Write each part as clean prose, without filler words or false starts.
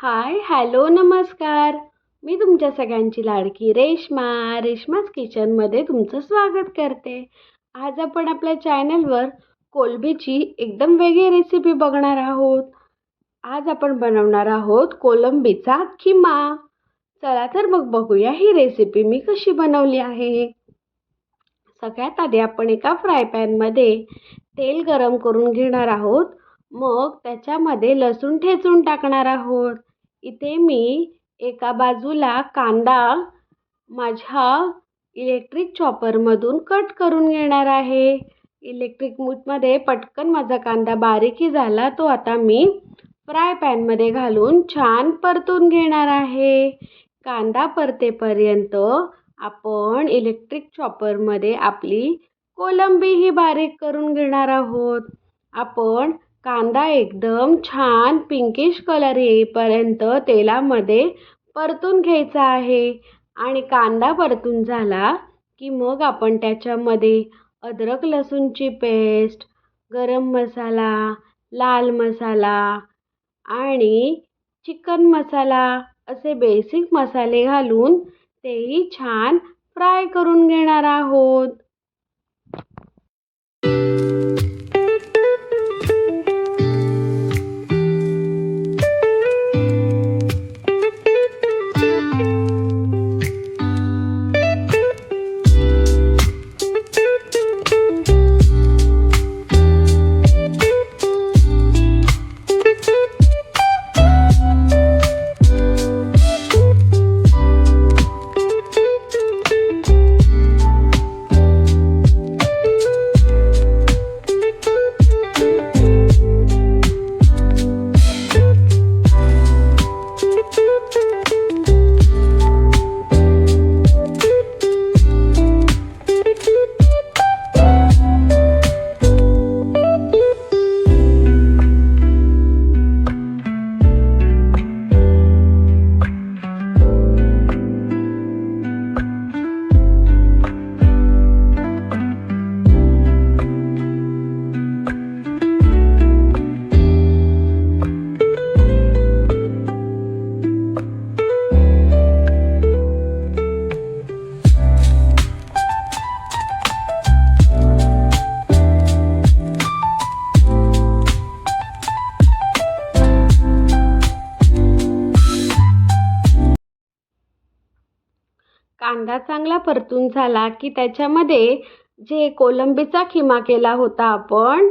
हाय, hello, नमस्कार. मी तुमच्या सगळ्यांची लाडकी रेश्माच किचनमध्ये तुमचं स्वागत करते. आज आपण आपल्या चॅनलवर कोलंबीची एकदम वेगळी रेसिपी बघणार आहोत. आज आपण बनवणार आहोत कोलंबीचा खिमा. चला तर मग बघूया ही रेसिपी मी कशी बनवली आहे. सगळ्यात आधी आपण एका फ्राय पॅनमध्ये तेल गरम करून घेणार आहोत. मग त्याच्यामध्ये लसूण ठेचून टाकणार आहोत. इथे मी एका बाजूला कांदा माझ्या इलेक्ट्रिक चॉपरमधून कट करून घेणार आहे. इलेक्ट्रिक मूडमध्ये पटकन माझा कांदा बारीकी झाला. तो आता मी फ्राय पॅनमध्ये घालून छान परतून घेणार आहे. कांदा परतेपर्यंत आपण इलेक्ट्रिक चॉपरमध्ये आपली कोलंबीही बारीक करून घेणार आहोत. आपण कांदा एकदम छान पिंकिश कलर येईपर्यंत तेलामध्ये परतून घ्यायचा आहे. आणि कांदा परतून झाला की मग आपण त्याच्यामध्ये अद्रक लसूणची पेस्ट, गरम मसाला, लाल मसाला आणि चिकन मसाला असे बेसिक मसाले घालून तेही छान फ्राय करून घेणार आहोत. कांदा चांगला परतून झाला की त्याच्यामध्ये जे कोलंबीचा खिमा केला होता आपण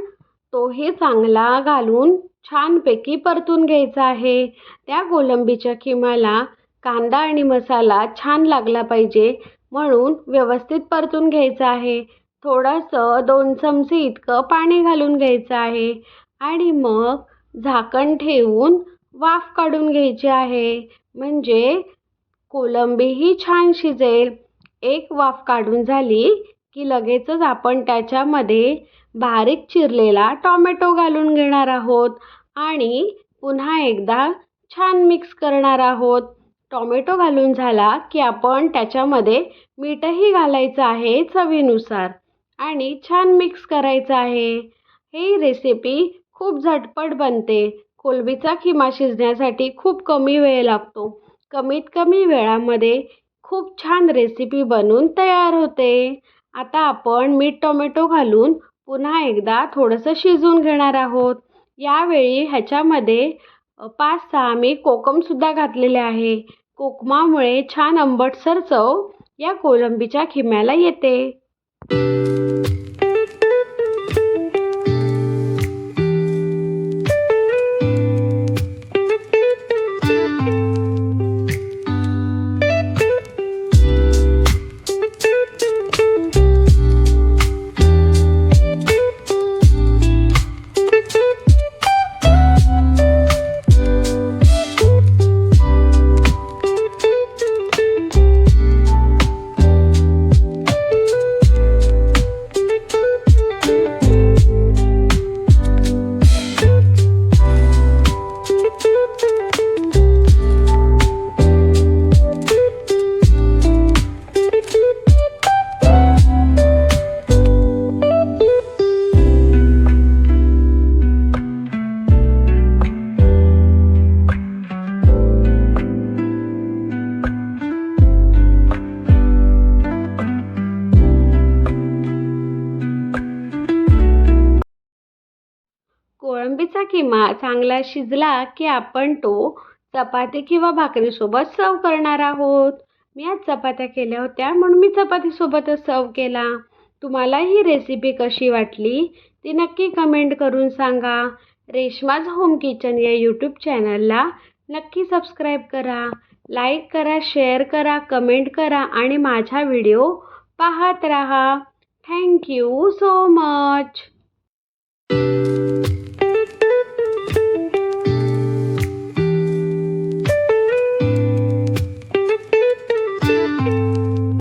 तोही चांगला घालून छानपैकी परतून घ्यायचा आहे. त्या कोलंबीच्या खिमाला कांदा आणि मसाला छान लागला पाहिजे म्हणून व्यवस्थित परतून घ्यायचं आहे. थोडंसं 2 चमचे इतकं पाणी घालून घ्यायचं आहे आणि मग झाकण ठेवून वाफ काढून घ्यायची आहे. म्हणजे कोलंबीही छान शिजेल. एक वाफ काढून झाली की लगेचच आपण त्याच्यामध्ये बारीक चिरलेला टोमॅटो घालून घेणार आहोत आणि पुन्हा एकदा छान मिक्स करणार आहोत. टोमॅटो घालून झाला की आपण त्याच्यामध्ये मीठही घालायचं आहे चवीनुसार आणि छान मिक्स करायचं आहे. ही रेसिपी खूप झटपट बनते. कोलंबीचा खिमा शिजण्यासाठी खूप कमी वेळ लागतो. कमीत कमी वेळामध्ये खूप छान रेसिपी बनून तयार होते. आता आपण मीठ टोमॅटो घालून पुन्हा एकदा थोडंसं शिजवून घेणार आहोत. यावेळी ह्याच्यामध्ये 5-6 मी कोकमसुद्धा घातलेले आहे. कोकमामुळे छान आंबटसर चव या कोलंबीच्या खिम्याला येते. कोळंबीचा किमा चांगला शिजला की आपण तो चपाती किंवा भाकरीसोबत सर्व करणार आहोत. मी आज चपात्या केल्या होत्या म्हणून मी चपातीसोबतच सर्व केला. तुम्हाला ही रेसिपी कशी वाटली ती नक्की कमेंट करून सांगा. रेश्माज होम किचन या यूट्यूब चॅनलला नक्की सबस्क्राईब करा, लाईक करा, शेअर करा, कमेंट करा आणि माझा व्हिडिओ पाहत राहा. Thank you so much.